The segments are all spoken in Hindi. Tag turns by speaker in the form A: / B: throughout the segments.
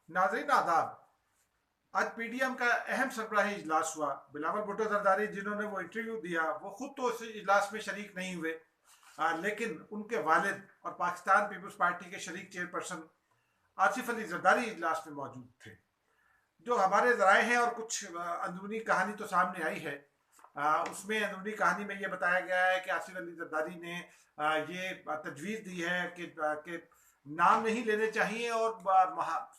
A: नाज़रीन आदाब। आज पीडीएम का अहम सरबराही इजलास हुआ। बिलावल भुट्टो जरदारी जिन्होंने वो इंटरव्यू दिया, वो खुद तो उस इजलास में शरीक नहीं हुए, लेकिन उनके वालिद और पाकिस्तान पीपल्स पार्टी के शरीक चेयरपर्सन आसिफ अली जरदारी इजलास में मौजूद थे। जो हमारे ज़राए हैं और कुछ अंदरूनी कहानी तो सामने आई है। उसमें अंदरूनी कहानी में ये बताया गया है कि आसिफ अली जरदारी ने ये तजवीज़ दी है कि नाम नहीं लेने चाहिए और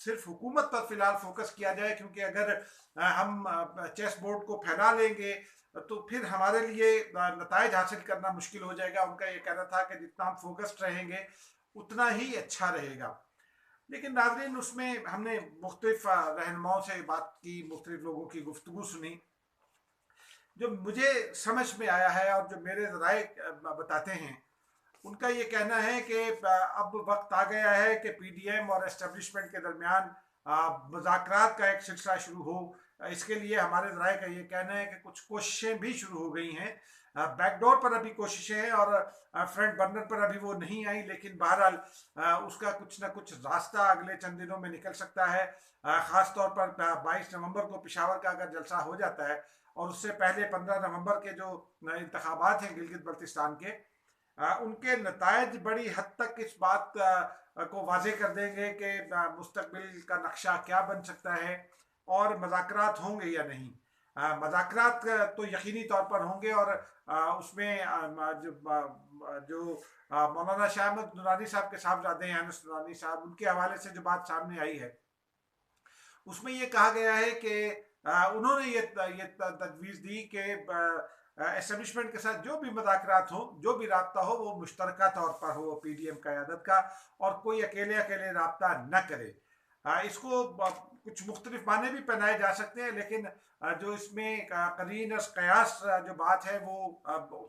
A: सिर्फ हुकूमत पर फिलहाल फोकस किया जाए, क्योंकि अगर हम चेस बोर्ड को फैला लेंगे तो फिर हमारे लिए नताइज हासिल करना मुश्किल हो जाएगा। उनका ये कहना था कि जितना हम फोकस्ड रहेंगे उतना ही अच्छा रहेगा। लेकिन नाजरीन, उसमें हमने मुख्तलिफ रहनुमाओं से बात की, मुख्तलिफ लोगों की गुफ्तगू सुनी। जो मुझे समझ में आया है और जो मेरे राय बताते हैं, उनका ये कहना है कि अब वक्त आ गया है कि पीडीएम और एस्टेब्लिशमेंट के दरमियान मुज़ाकरात का एक सिलसिला शुरू हो। इसके लिए हमारे ज़राए का ये कहना है कि कुछ कोशिशें भी शुरू हो गई हैं। बैकडोर पर अभी कोशिशें हैं और फ्रंट बर्नर पर अभी वो नहीं आई, लेकिन बहरहाल उसका कुछ ना कुछ रास्ता अगले चंद दिनों में निकल सकता है। ख़ास तौर पर 22 नवंबर को पेशावर का अगर जलसा हो जाता है और उससे पहले 15 नवंबर के जो इंतखाबात हैं गिलगित बल्तिस्तान के, उनके नतायज बड़ी हद तक इस बात को वाजे कर देंगे कि मुस्तकबिल का नक्शा क्या बन सकता है और मज़ाकरात होंगे या नहीं। मज़ाकरात तो यकीनी तौर पर होंगे और उसमें जो मौलाना शाह अहमद दुरानी साहब के साहबजादे हैं, अनस दुरानी साहब, उनके हवाले से जो बात सामने आई है उसमें ये कहा गया है कि उन्होंने ये तजवीज़ दी कि एस्टेब्लिशमेंट के साथ जो भी मुज़ाकरात हो, जो भी राब्ता हो, वो मुश्तरका तौर पर हो पीडीएम क़यादत का, और कोई अकेले अकेले राब्ता न करे। इसको कुछ मुख्तलिफ माने भी पहनाए जा सकते हैं, लेकिन जो इसमें करीन कयास जो बात है वो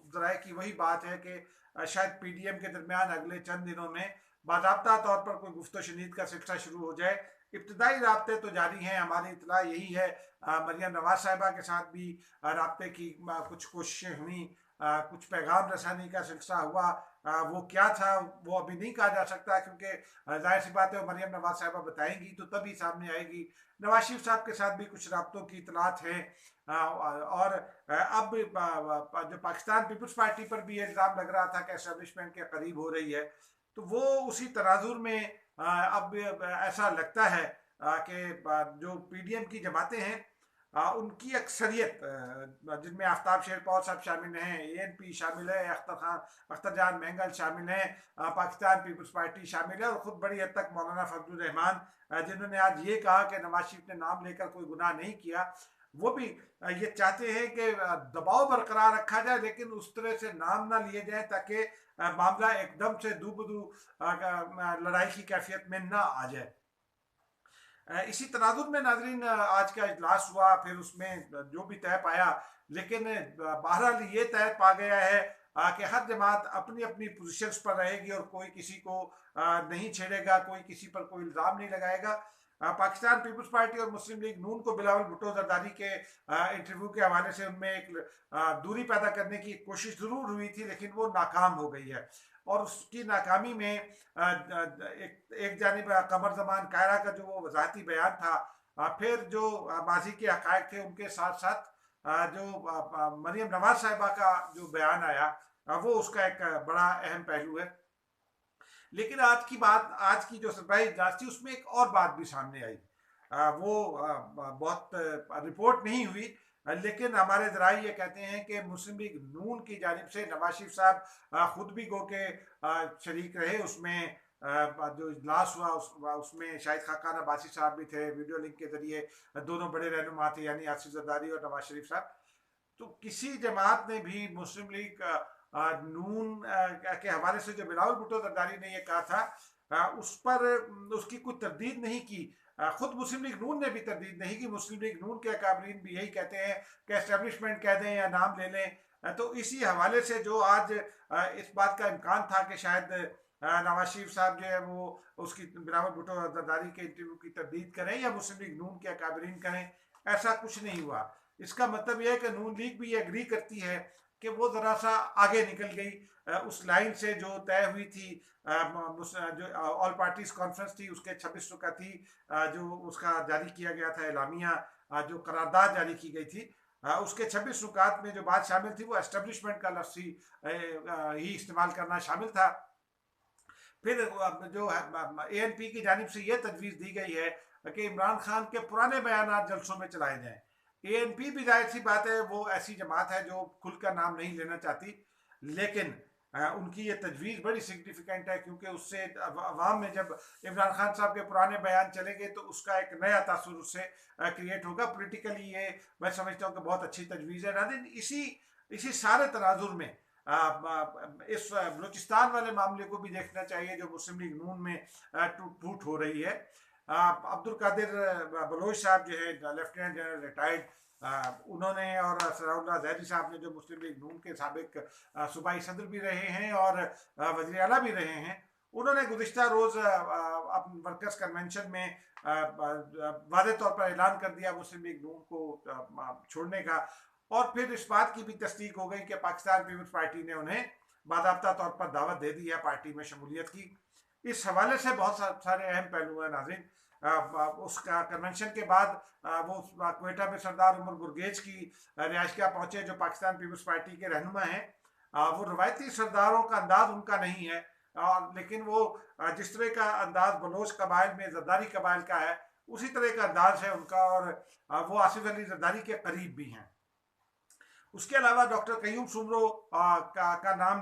A: ज़राए की वही बात है कि शायद पीडीएम के दरमियान अगले चंद दिनों में बाज़ाब्ता तौर पर कोई गुफ्त शनीद का सिलसिला शुरू हो जाए। इब्तदाई राब्ते तो जारी हैं, हमारी इतला यही है। मरियम नवाज साहिबा के साथ भी राब्ते की कुछ कोशिशें हुई, कुछ पैगाम रसानी का सिलसिला हुआ। वो क्या था वो अभी नहीं कहा जा सकता, क्योंकि जाहिर सी बात है वो मरियम नवाज साहिबा बताएंगी तो तभी सामने आएगी। नवाज शरीफ साहब के साथ भी कुछ राब्तों की इतलात हैं। और अब जो पाकिस्तान पीपल्स पार्टी पर भी इल्ज़ाम लग रहा था कि एस्टेब्लिशमेंट के करीब हो रही है, तो वो उसी तनाजुर में अब ऐसा लगता है कि जो पीडीएम की जमातें हैं उनकी अक्सरियत, जिनमें आफ्ताब शेरपौर साहब शामिल हैं, एएनपी शामिल है, अख्तर जान महंगल शामिल हैं, पाकिस्तान पीपल्स पार्टी शामिल है और ख़ुद बड़ी हद तक मौलाना फजलुर रहमान, जिन्होंने आज ये कहा कि नवाज शरीफ ने नाम लेकर कोई गुनाह नहीं किया, वो भी ये चाहते हैं कि दबाव बरकरार रखा जाए, लेकिन उस तरह से नाम ना लिए जाए ताकि मामला एकदम से दू बदू लड़ाई की कैफियत में ना आ जाए। इसी तनाजुर में नाजरीन आज का इजलास हुआ, फिर उसमें जो भी तय पाया, लेकिन बहरहाल ये तय पा गया है कि हर जमात अपनी अपनी पोजीशंस पर रहेगी और कोई किसी को नहीं छेड़ेगा, कोई किसी पर कोई इल्ज़ाम नहीं लगाएगा। पाकिस्तान पीपल्स पार्टी और मुस्लिम लीग नून को बिलावल भुट्टो जरदारी के इंटरव्यू के हवाले से उनमें एक दूरी पैदा करने की कोशिश ज़रूर हुई थी, लेकिन वो नाकाम हो गई है। और उसकी नाकामी में एक जानिब कमर जमान कायरा का जो वो वजाहती बयान था, फिर जो माजी के हकायक थे उनके साथ साथ जो मरियम नवाज साहिबा का जो बयान आया, वो उसका एक बड़ा अहम पहलू है। लेकिन आज की जो सरबराही इजलास थी उसमें एक और बात भी सामने आई। वो बहुत रिपोर्ट नहीं हुई, लेकिन हमारे ज़राए ये कहते हैं कि मुस्लिम लीग नून की जानिब से नवाज शरीफ साहब खुद भी गो के शरीक रहे उसमें। जो इजलास हुआ उसमें शाहिद खाकान अब्बासी साहब भी थे, वीडियो लिंक के जरिए दोनों बड़े रहनुमा थे, यानी आसिफ जरदारी और नवाज शरीफ साहब। तो किसी जमात ने भी मुस्लिम लीग नून के हवाले से जो बिलावल भुट्टो जरदारी ने ये कहा था उस पर उसकी कुछ तरदीद नहीं की। खुद मुस्लिम लीग नून ने भी तरदीद नहीं की। मुस्लिम लीग नून के अकाबरीन भी यही कहते हैं कि एस्टेब्लिशमेंट कह दें या नाम ले लें। तो इसी हवाले से जो आज इस बात का इम्कान था कि शायद नवाज शरीफ साहब जो है वो उसकी बिलावल भुट्टो जरदारी के इंटरव्यू की तरदीद करें या मुस्लिम लीग नून के अकाबरीन करें, ऐसा कुछ नहीं हुआ। इसका मतलब यह है कि नून लीग भी एग्री करती है कि वो ज़रा सा आगे निकल गई उस लाइन से जो तय हुई थी। जो ऑल पार्टीज कॉन्फ्रेंस थी उसके 26 रुका थी, जो उसका जारी किया गया था एलामिया, जो करारदाद जारी की गई थी, उसके 26 रुकात में जो बात शामिल थी वो एस्टेब्लिशमेंट का लफ्ज़ ही इस्तेमाल करना शामिल था। फिर जो ANP की जानिब से ये तजवीज़ दी गई है कि इमरान खान के पुराने बयान जलसों में चलाए जाएं। ANP भी जाहिर सी बात है वो ऐसी जमात है जो खुलकर नाम नहीं लेना चाहती, लेकिन उनकी ये तजवीज़ बड़ी सिग्निफिकेंट है, क्योंकि उससे अवाम में जब इमरान खान साहब के पुराने बयान चलेंगे तो उसका एक नया तासुर उससे क्रिएट होगा। पोलिटिकली ये मैं समझता हूँ कि बहुत अच्छी तजवीज़ है। नाज़रीन, इसी सारे तनाजुर में इस बलूचिस्तान वाले मामले को भी देखना चाहिए जो मुस्लिम लीग नून में टूट हो रही है। अब्दुल कादिर बलोच साहब जो है लेफ्टिनेंट जनरल रिटायर्ड, उन्होंने और सनाउल्लाह ज़हरी साहब ने जो मुस्लिम लीग नून के साबिक सूबाई सदर भी रहे हैं और वज़ीर आला भी रहे हैं, उन्होंने गुज़िश्ता रोज़ अपने वर्कर्स कन्वेंशन में वाज़े तौर पर ऐलान कर दिया मुस्लिम लीग नून को छोड़ने का, और फिर इस बात की भी तस्दीक हो गई कि पाकिस्तान पीपल्स पार्टी ने उन्हें बाकायदा तौर पर दावत दे दी है पार्टी में शमूलियत की। इस हवाले से बहुत सारे अहम पहलू हैं नाज़रीन। उसका कन्वेंशन के बाद वो क्वेटा में सरदार उमर गुरगेज की रिहाइशगाह पहुंचे, जो पाकिस्तान पीपल्स पार्टी के रहनुमा हैं। वो रवायती सरदारों का अंदाज उनका नहीं है, लेकिन वो जिस तरह का अंदाज बलोच कबाइल में जरदारी कबाइल का है उसी तरह का अंदाज है उनका, और वो आसिफ अली जरदारी के करीब भी हैं। उसके अलावा डॉक्टर कयूम सुमरो का नाम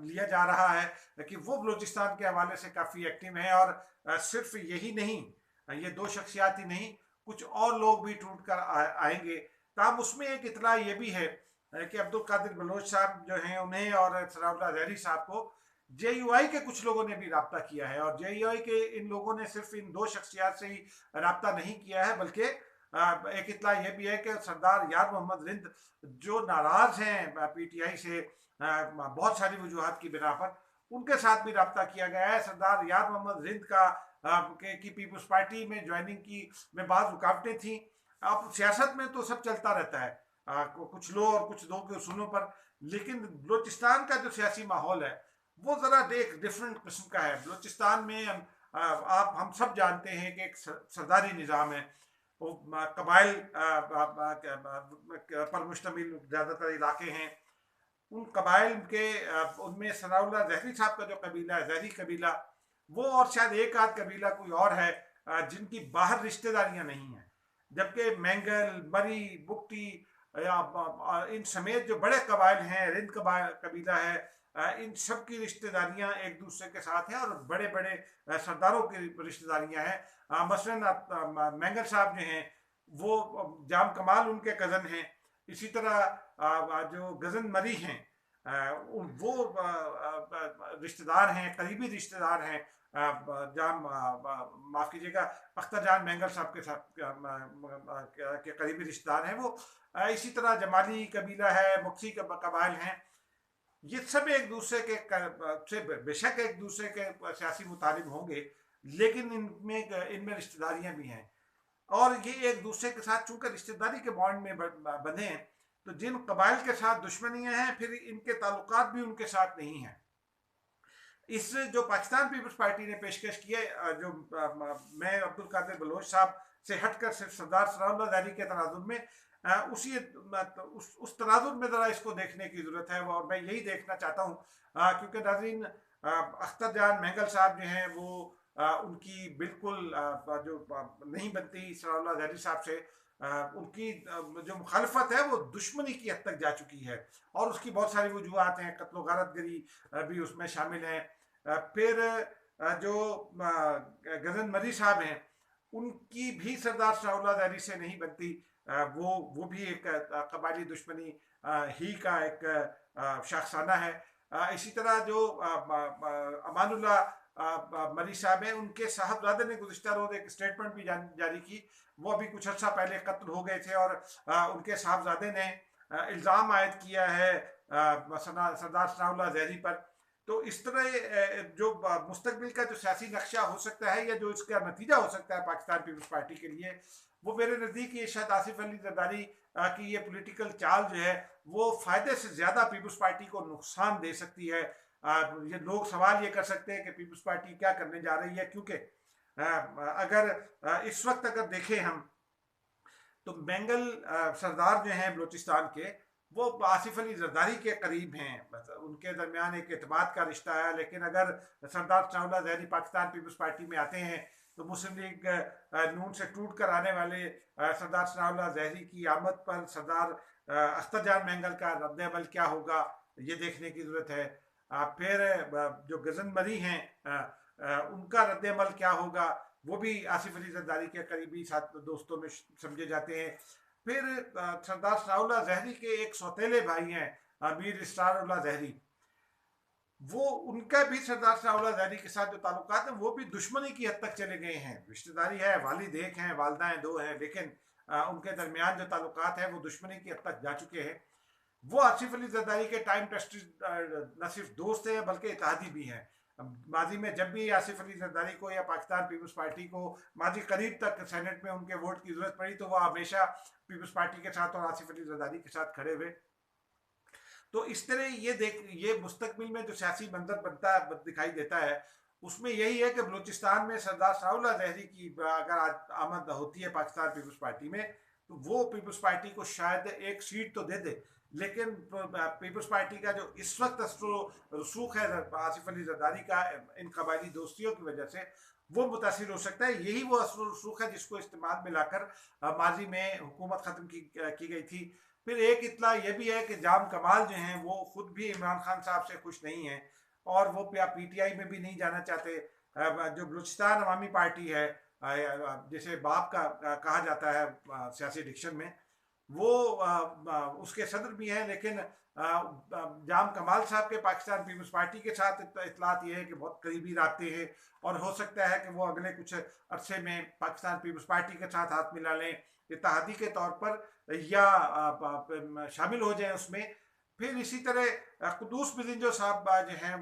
A: लिया जा रहा है कि वो बलूचिस्तान के हवाले से काफ़ी एक्टिव हैं, और सिर्फ यही नहीं, ये दो शख्सियात ही नहीं, कुछ और लोग भी टूट कर आएंगे। तब उसमें एक इतला ये भी है कि अब्दुल कादिर बलोच साहब जो हैं उन्हें और सनाउल्लाह ज़हरी साहब को JUI के कुछ लोगों ने भी रब्ता किया है, और JUI के इन लोगों ने सिर्फ इन दो शख्सियात से ही रब्ता नहीं किया है, बल्कि एक इतला यह भी है कि सरदार यार मोहम्मद रिंद जो नाराज हैं PTI से बहुत सारी वजूहत की बिना पर, उनके साथ भी रब्ता किया गया है। सरदार यार मोहम्मद रिंद की पीपल्स पार्टी में ज्वाइनिंग की में बाद रुकावटें थी। अब सियासत में तो सब चलता रहता है, कुछ लो और कुछ दो के उसूलों पर, लेकिन बलूचिस्तान का जो सियासी माहौल है वो ज़रा एक डिफरेंट किस्म का है। बलूचिस्तान में हम सब जानते हैं कि एक सरदारी निज़ाम है, वो कबाइल पर मुश्तमिल ज़्यादातर इलाके हैं। उन कबाइल के उनमें सनाउल्लाह ज़हरी साहब का जो कबीला है, ज़हरी कबीला, वो और शायद एक आध कबीला कोई और है जिनकी बाहर रिश्तेदारियां नहीं हैं, जबकि मैंगल, मरी, बुकटी इन समेत जो बड़े कबाइल हैं, रिंद कबीला है, इन सब की रिश्तेदारियां एक दूसरे के साथ हैं, और बड़े बड़े सरदारों की रिश्तेदारियां हैं। मसलन मैंगल साहब जो हैं वो जाम कमाल उनके कज़न हैं। इसी तरह जो गज़न मरी हैं वो रिश्तेदार हैं, करीबी रिश्तेदार हैं जाम माफ़ कीजिएगा अख्तर जान मैंगल साहब के साथ के करीबी रिश्तेदार हैं वो। इसी तरह जमाली कबीला है, मुक्सी कबाइल हैं। ये सब एक दूसरे के से बेशक एक दूसरे के सियासी मुतालिब होंगे, लेकिन इनमें रिश्तेदारियां भी हैं, और ये एक दूसरे के साथ चूंकि रिश्तेदारी के बॉन्ड में बंधे हैं, तो जिन कबाइल के साथ दुश्मनियां हैं फिर इनके ताल्लुकात भी उनके साथ नहीं हैं। इस जो पाकिस्तान पीपल्स पार्टी ने पेशकश की है, जो मैं अब्दुल कादिर बलोच साहब से हटकर सिर्फ सरदार सनाउल्लाह ज़हरी के तनाजुर में उस तनाजुर में ज़रा इसको देखने की ज़रूरत है, और मैं यही देखना चाहता हूँ, क्योंकि नाज़रीन अख्तर जान मैंगल साहब जो हैं वो उनकी बिल्कुल जो नहीं बनती सनाउल्लाह ज़हरी साहब से, उनकी जो मुखालफत है वो दुश्मनी की हद तक जा चुकी है, और उसकी बहुत सारी वजूहत हैं, कत्ल गारतगरी भी उसमें शामिल हैं। फिर जो गज़न मरी साहब हैं उनकी भी सरदार सनाउल्लाह ज़हरी से नहीं बनती, वो भी एक कबायली दुश्मनी ही का एक शाखसाना है। इसी तरह जो अमानुल्लाह मरी साहब हैं, उनके साहबजादे ने गुज़िश्ता रोज़ एक स्टेटमेंट भी जारी की, वो अभी कुछ अर्सा पहले कत्ल हो गए थे, और उनके साहबजादे ने इल्ज़ाम आयद किया है सरदार सनाउल्लाह ज़हरी पर तो इस तरह जो मुस्तकबिल का जो सियासी नक्शा हो सकता है या जो इसका नतीजा हो सकता है पाकिस्तान पीपल्स पार्टी के लिए, वो मेरे नज़दीक ये शायद आसिफ अली जरदारी की ये पॉलिटिकल चाल जो है वो फायदे से ज़्यादा पीपल्स पार्टी को नुकसान दे सकती है। ये लोग सवाल ये कर सकते हैं कि पीपल्स पार्टी क्या करने जा रही है, क्योंकि अगर इस वक्त अगर देखें हम तो बेंगल सरदार जो हैं बलूचिस्तान के, वो आसिफ अली जरदारी के करीब हैं, मतलब उनके दरमियान एक एतमाद का रिश्ता है। लेकिन अगर सरदार सनाउल्लाह ज़हरी पाकिस्तान पीपल्स पार्टी में आते हैं तो मुस्लिम लीग नून से टूट कर आने वाले सरदार सनाउल्लाह ज़हरी की आमद पर सरदार अख्तर जान बेंगल का रद्द-ए-अमल क्या होगा, ये देखने की ज़रूरत है। फिर जो गजन मरी हैं उनका रद्द-ए-अमल क्या होगा, वो भी आसिफ अली जरदारी के करीबी साथ दोस्तों में समझे जाते हैं। फिर सरदार सनाउल्लाह ज़हरी के एक सौतेले भाई हैं मीर इसरारुल्लाह ज़हरी, वो उनका भी सरदार सनाउल्लाह ज़हरी के साथ जो ताल्लुकात हैं वो भी दुश्मनी की हद तक चले गए हैं। रिश्तेदारी है, वालिद एक हैं, वालदाएं दो हैं, लेकिन उनके दरमियान जो ताल्लुकात हैं वो दुश्मनी की हद तक जा चुके हैं। वो आसिफ अली जरदारी के टाइम टेस्टेड न सिर्फ दोस्त हैं बल्कि इत्तेहादी भी हैं। माजी में जब भी आसिफ अली जरदारी को या पाकिस्तान पीपल्स पार्टी को माजी करीब तक सेनेट में उनके वोट की जरूरत पड़ी तो वो हमेशा पीपल्स पार्टी के साथ और आसिफ अली जरदारी के साथ खड़े हुए। तो इस तरह ये मुस्तकबिल में जो सियासी मंजर बनता दिखाई देता है उसमें यही है कि बलूचिस्तान में सरदार सनाउल्लाह ज़हरी की अगर आमद होती है पाकिस्तान पीपल्स पार्टी में तो वो पीपल्स पार्टी को शायद एक सीट तो दे दे, लेकिन पीपल्स पार्टी का जो इस वक्त रसूख है आसिफ अली जरदारी का इन कबायली दोस्तियों की वजह से वो मुतासिर हो सकता है। यही वो असर रसूख है जिसको इस्तेमाल में लाकर माजी में हुकूमत ख़त्म की गई थी। फिर एक इतला ये भी है कि जाम कमाल जो हैं वो खुद भी इमरान खान साहब से खुश नहीं हैं और वो पीटीआई में भी नहीं जाना चाहते। जो बलूचिस्तान अवामी पार्टी है जिसे बाप का कहा जाता है सियासी डिक्शन में, वो उसके सदर भी हैं, लेकिन जाम कमाल साहब के पाकिस्तान पीपल्स पार्टी के साथ इतलात ये है कि बहुत करीबी राब्ते हैं और हो सकता है कि वो अगले कुछ अरसे में पाकिस्तान पीपल्स पार्टी के साथ हाथ मिला लें इत्तेहादी के तौर पर या शामिल हो जाएं उसमें। फिर इसी तरह कुद्दूस बिदिंजो साहब जो हैं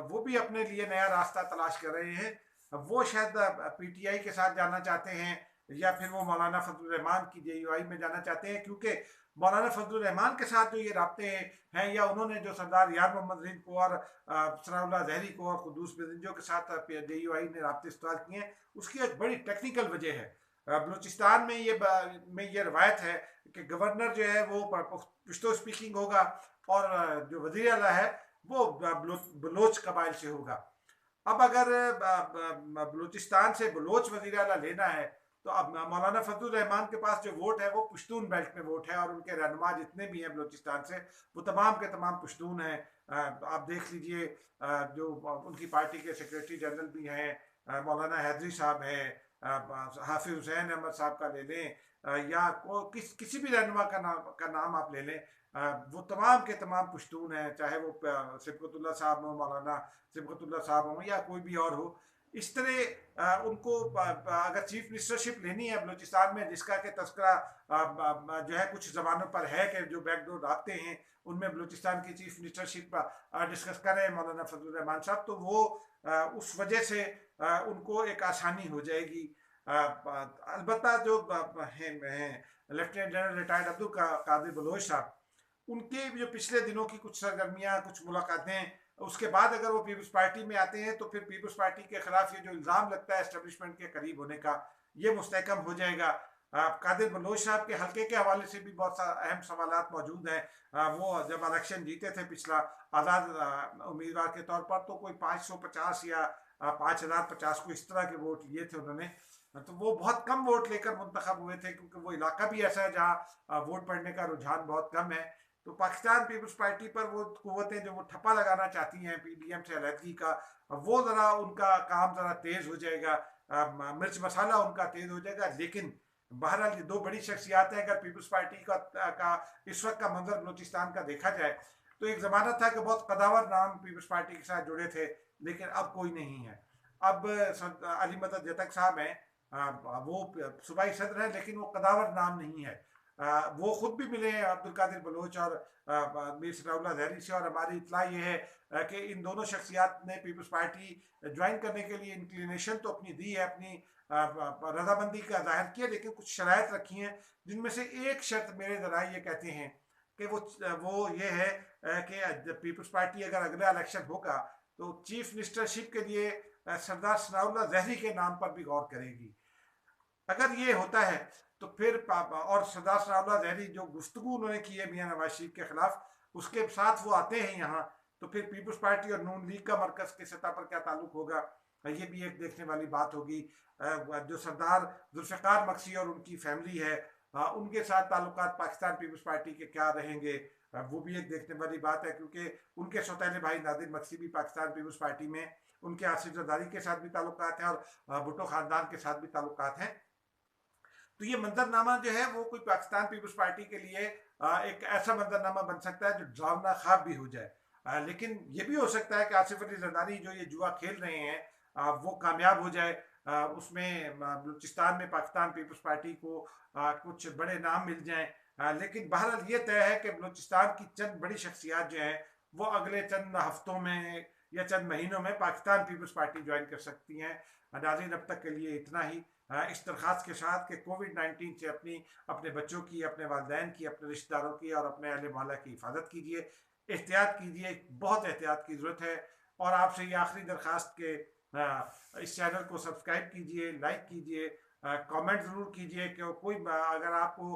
A: वो भी अपने लिए नया रास्ता तलाश कर रहे हैं। वो शायद पीटीआई के साथ जाना चाहते हैं या फिर वो मौलाना फजलुर रहमान की जेयूआई में जाना चाहते हैं, क्योंकि मौलाना फजलुर रहमान के साथ जो ये राब्ते हैं या उन्होंने जो सरदार यार मोहम्मद रिंद को और सनाउल्लाह ज़हरी को और कुद्दूस बिदिंजो के साथ जेयूआई ने राब्ते इस्तेमाल किए हैं, उसकी एक बड़ी टेक्निकल वजह है। बलूचिस्तान में ये रवायत है कि गवर्नर जो है वो पश्तो स्पीकिंग होगा और जो वज़ीर आला है वो बलोच कबाइल से होगा। अब अगर बलूचिस्तान से बलोच वज़ीर आला लेना है तो अब मौलाना फजलुर रहमान के पास जो वोट है वो पश्तून बेल्ट में वोट है और उनके रहनुमा जितने भी हैं बलूचिस्तान से वो तमाम के तमाम पश्तून हैं। आप देख लीजिए जो उनकी पार्टी के सेक्रेटरी जनरल भी हैं मौलाना हैदरी साहब हैं, हाफिज हुसैन अहमद साहब का ले लें या किसी भी रहनुमा का नाम आप ले लें, वो तमाम के तमाम पश्तून हैं, चाहे वो सिबकतुल्लाह साहब हो, मौलाना सिबकतुल्लाह साहब हो या कोई भी और हो। इस तरह उनको अगर चीफ मिनिस्टरशिप लेनी है बलूचिस्तान में, जिसका के तस्करा जो है कुछ ज़बानों पर है कि जो बैकडोर रखते हैं उनमें बलूचिस्तान की चीफ मिनिस्टरशिप डिस्कस कर रहे हैं मौलाना फजलुर रहमान साहब, तो वो उस वजह से उनको एक आसानी हो जाएगी। अलबत्ता जो हैं lieutenant general retired Abdul Qadir Baloch साहब, उनके जो पिछले दिनों की कुछ सरगर्मियाँ कुछ मुलाकातें उसके बाद अगर वो पीपल्स पार्टी में आते हैं तो फिर पीपल्स पार्टी के खिलाफ ये जो इल्ज़ाम लगता है एस्टेब्लिशमेंट के करीब होने का, ये मुस्तहकम हो जाएगा। कादिर बलोच साहब के हल्के के हवाले से भी बहुत अहम सवालात मौजूद हैं। वो जब इलेक्शन जीते थे पिछला आज़ाद उम्मीदवार के तौर पर तो कोई 550 या 5050 को इस तरह के वोट लिए थे उन्होंने, तो वो बहुत कम वोट लेकर मुंतखब हुए थे क्योंकि वो इलाका भी ऐसा है जहाँ वोट पड़ने का रुझान बहुत कम है। तो पाकिस्तान पीपल्स पार्टी पर वो कुव्वतें जो वो ठप्पा लगाना चाहती हैं पीडीएम से अलहदगी का, वो ज़रा उनका काम ज़रा तेज़ हो जाएगा, मिर्च मसाला उनका तेज़ हो जाएगा। लेकिन बहरहाल ये दो बड़ी शख्सियात हैं। अगर पीपल्स पार्टी का इस वक्त का मंजर बलूचिस्तान का देखा जाए तो एक ज़माना था कि बहुत कदावर नाम पीपल्स पार्टी के साथ जुड़े थे, लेकिन अब कोई नहीं है। अब अली मदद जतक साहब हैं, वो सूबाई सदर हैं, लेकिन वो कदावर नाम नहीं है। वो खुद भी मिले हैं अब्दुल कादिर बलोच और मीर सनाउल्लाह जहरी से, और हमारी इतला ये है कि इन दोनों शख्सियात ने पीपल्स पार्टी ज्वाइन करने के लिए इंक्लिनेशन तो अपनी दी है, अपनी रजामंदी का जाहिर किया, लेकिन कुछ शराइत रखी हैं, जिनमें से एक शर्त मेरे ज़राए ये कहते हैं कि वो ये है कि पीपल्स पार्टी अगर अगला इलेक्शन होगा तो चीफ मिनिस्टरशिप के लिए सरदार सनाउल्लाह जहरी के नाम पर भी गौर करेगी। अगर ये होता है तो फिर और सरदार सनाउल्लाह जहरी जो गुफ्तगू उन्होंने की है मियां नवाज शरीफ के खिलाफ, उसके साथ वो आते हैं यहाँ, तो फिर पीपल्स पार्टी और नून लीग का मरकज की सतह पर क्या ताल्लुक होगा, ये भी एक देखने वाली बात होगी। जो सरदार जुल्फ़िकार मक्सी और उनकी फैमिली है, उनके साथ ताल्लुकात पाकिस्तान पीपल्स पार्टी के क्या रहेंगे, वो भी एक देखने वाली बात है, क्योंकि उनके सौतेले भाई नादिर मक्सी भी पाकिस्तान पीपल्स पार्टी में, उनके आसिफ जरदारी के साथ भी ताल्लुकात हैं और भुट्टो ख़ानदान के साथ भी ताल्लुकात हैं। तो ये मंजरनामा जो है वो कोई पाकिस्तान पीपल्स पार्टी के लिए एक ऐसा मंजरनामा बन सकता है जो डरावना ख्वाब भी हो जाए। लेकिन ये भी हो सकता है कि आसिफ अली जरदारी जो ये जुआ खेल रहे हैं वो कामयाब हो जाए, उसमें बलूचिस्तान में पाकिस्तान पीपल्स पार्टी को कुछ बड़े नाम मिल जाएं। लेकिन बहरहाल ये तय है कि बलूचिस्तान की चंद बड़ी शख्सियात जो हैं वो अगले चंद हफ्तों में या चंद महीनों में पाकिस्तान पीपल्स पार्टी ज्वाइन कर सकती हैं। नाज़रीन, अब तक के लिए इतना ही, इस दरख्वास्त के साथ कि कोविड-19 से अपने बच्चों की, अपने वालिदैन की, अपने रिश्तेदारों की और अपने अहले मोहल्ला की हिफाजत कीजिए, एहतियात कीजिए, बहुत एहतियात की ज़रूरत है। और आपसे ये आखिरी दरख्वास्त के इस चैनल को सब्सक्राइब कीजिए, लाइक कीजिए, कमेंट ज़रूर कीजिए कि कोई अगर आपको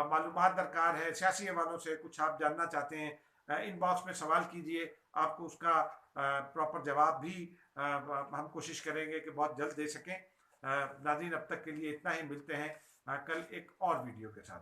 A: मालूमात दरकार है सियासी हवालों से, कुछ आप जानना चाहते हैं, इनबॉक्स में सवाल कीजिए, आपको उसका प्रॉपर जवाब भी हम कोशिश करेंगे कि बहुत जल्द दे सकें। नाज़रीन, अब तक के लिए इतना ही, मिलते हैं कल एक और वीडियो के साथ।